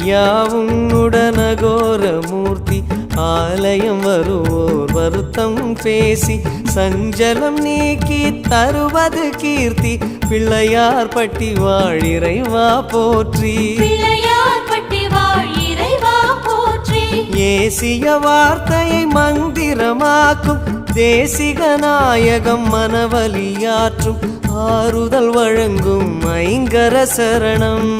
ஐயாவும் உடனகோர மூர்த்தி ஆலயம் வருவோர் வருத்தம் பேசி சஞ்சலம் நீக்கி தருவது கீர்த்தி பிள்ளையார் பட்டி வாழிறைவா போற்றி ஏசிய வார்த்தையை மந்திரமாக்கும் தேசிக நாயகம் மனவலியாற்றும் ஆறுதல் வழங்கும் ஐங்கர சரணம்.